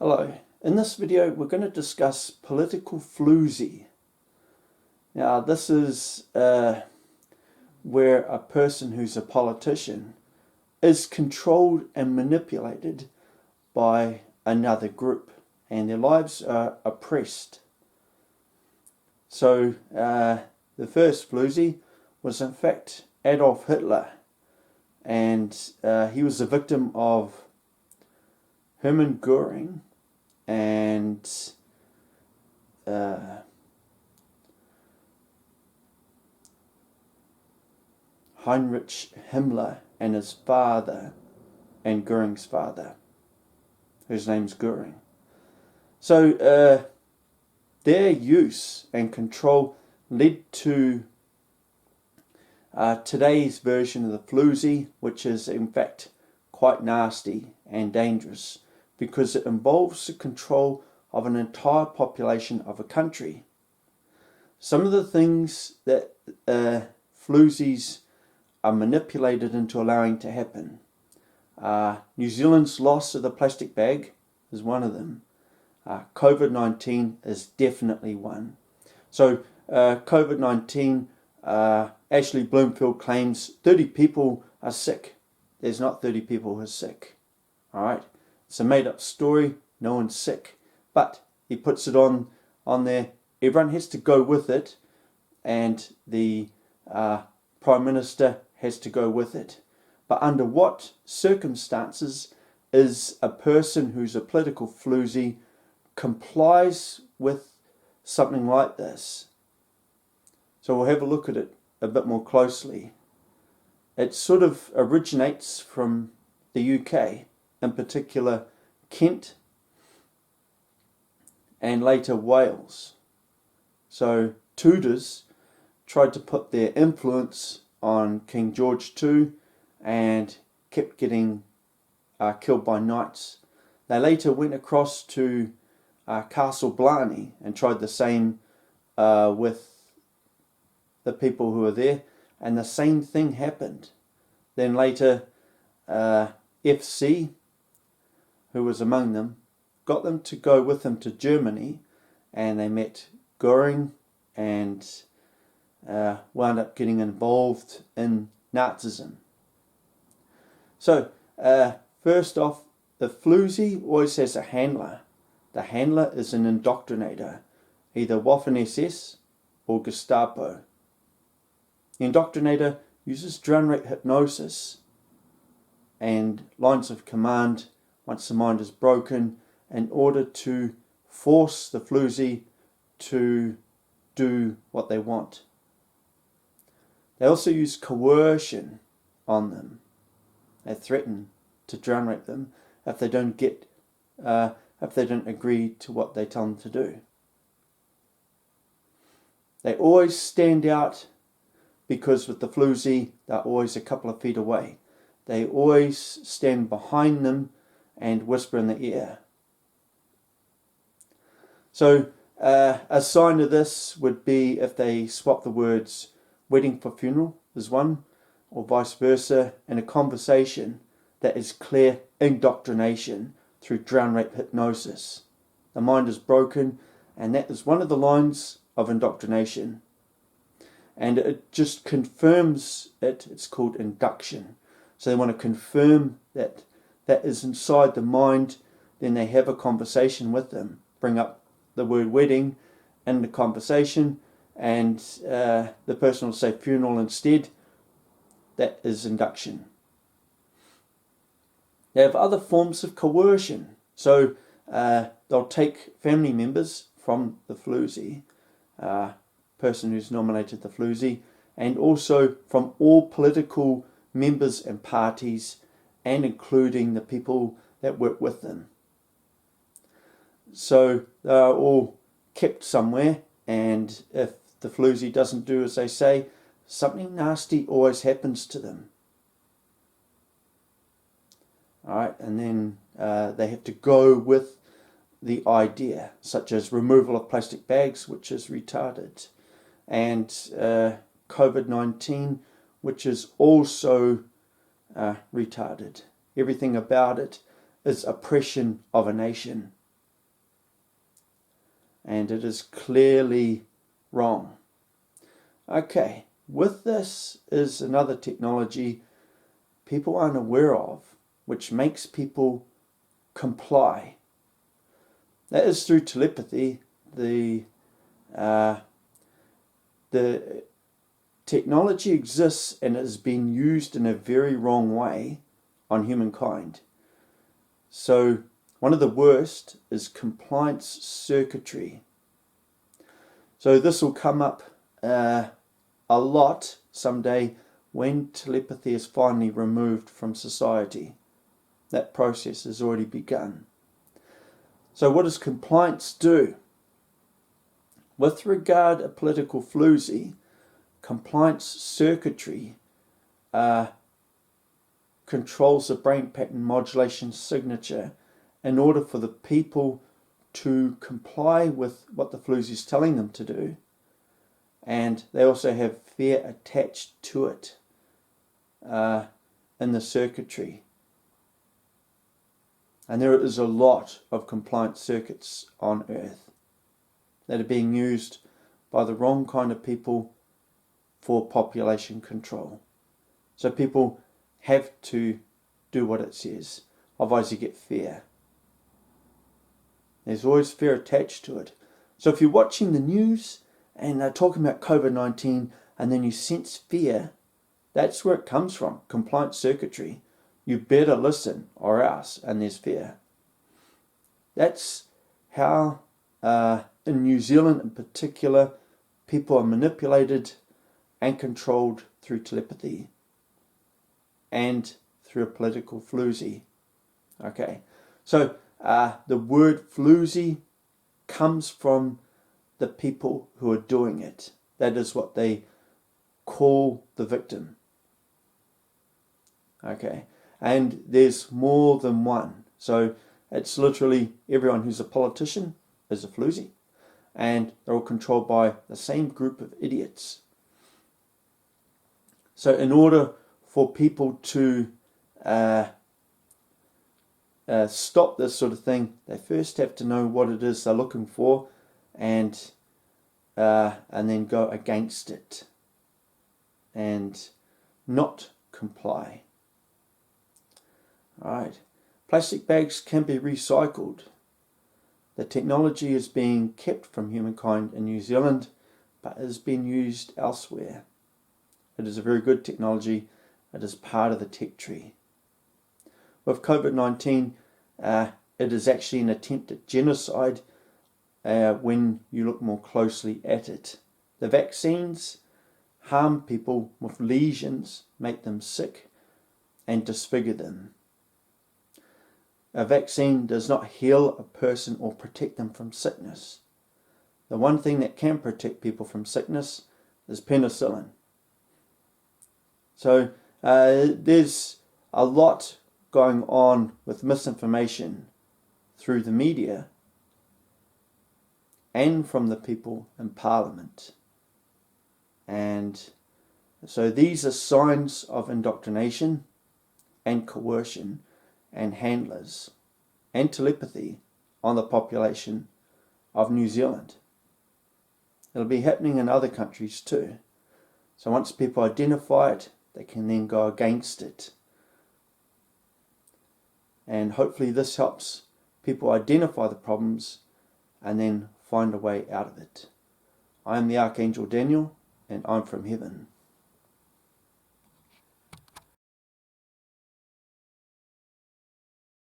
Hello, in this video we're going to discuss political floozie. Now this is where a person who's a politician is controlled and manipulated by another group and their lives are oppressed. So the first floozie was in fact Adolf Hitler, and he was the victim of Hermann Goering and Heinrich Himmler and his father, and Goering's father, whose name's Goering. So their use and control led to today's version of the floozie, which is in fact quite nasty and dangerous, because it involves the control of an entire population of a country. Some of the things that floozies are manipulated into allowing to happen. New Zealand's loss of the plastic bag is one of them. COVID-19 is definitely one. So COVID-19, Ashley Bloomfield claims 30 people are sick. There's not 30 people who are sick. Alright? It's a made up story, no one's sick. But he puts it on there. Everyone has to go with it, and the Prime Minister has to go with it. But under what circumstances is a person who's a political floozie complies with something like this? So we'll have a look at it a bit more closely. It sort of originates from the UK, in particular Kent and later Wales. So Tudors tried to put their influence on King George II and kept getting killed by knights. They later went across to Castle Blarney and tried the same with the people who were there, and the same thing happened. Then later FC, who was among them, got them to go with them to Germany, and they met Goering and wound up getting involved in Nazism. So first off, the floozie always has a handler. The handler is an indoctrinator, either Waffen-SS or Gestapo. The indoctrinator uses drown rate hypnosis and lines of command once the mind is broken in order to force the floozie to do what they want. They also use coercion on them. They threaten to drown rape them if they don't agree to what they tell them to do. They always stand out because with the floozie they're always a couple of feet away. They always stand behind them and whisper in the ear. So a sign of this would be if they swap the words wedding for funeral is one, or vice versa, in a conversation that is clear indoctrination through drown rape hypnosis. The mind is broken, and that is one of the lines of indoctrination. And it just confirms it. It's called induction. So they want to confirm that that is inside the mind. Then they have a conversation with them, bring up the word wedding in the conversation, and the person will say funeral instead. That is induction. They have other forms of coercion. So they'll take family members from the floozie, person who's nominated the floozie, and also from all political members and parties, and including the people that work with them. So they're all kept somewhere, and if the floozie doesn't do as they say, something nasty always happens to them. Alright, and then they have to go with the idea, such as removal of plastic bags, which is retarded, and COVID-19, which is also retarded. Everything about it is oppression of a nation. and it is clearly wrong. Okay, with this is another technology people aren't aware of, which makes people comply. That is through telepathy. The technology exists and is being used in a very wrong way on humankind. So one of the worst is compliance circuitry. So this will come up a lot someday when telepathy is finally removed from society. That process has already begun. So what does compliance do? With regard to political floozy, compliance circuitry controls the brain pattern modulation signature in order for the people to comply with what the floozy is telling them to do. And they also have fear attached to it in the circuitry. And there is a lot of compliance circuits on Earth that are being used by the wrong kind of people for population control. So people have to do what it says, otherwise you get fear. There's always fear attached to it. So if you're watching the news and they're talking about COVID-19 and then you sense fear, that's where it comes from, compliance circuitry. You better listen or else, and there's fear. That's how, in New Zealand in particular, people are manipulated and controlled through telepathy and through a political floozy. Okay, so the word floozy comes from the people who are doing it. That is what they call the victim. Okay, and there's more than one. So it's literally everyone who's a politician is a floozy, and they're all controlled by the same group of idiots. So in order for people to stop this sort of thing, they first have to know what it is they're looking for, and then go against it and not comply. Alright, plastic bags can be recycled. The technology is being kept from humankind in New Zealand, but is being used elsewhere. It is a very good technology. It is part of the tech tree. With COVID-19, it is actually an attempt at genocide when you look more closely at it. The vaccines harm people with lesions, make them sick, and disfigure them. A vaccine does not heal a person or protect them from sickness. The one thing that can protect people from sickness is penicillin. So there's a lot going on with misinformation through the media and from the people in Parliament. And so these are signs of indoctrination and coercion and handlers and telepathy on the population of New Zealand. It'll be happening in other countries too. So once people identify it, they can then go against it. And hopefully this helps people identify the problems and then find a way out of it. I am the Archangel Daniel, and I'm from heaven.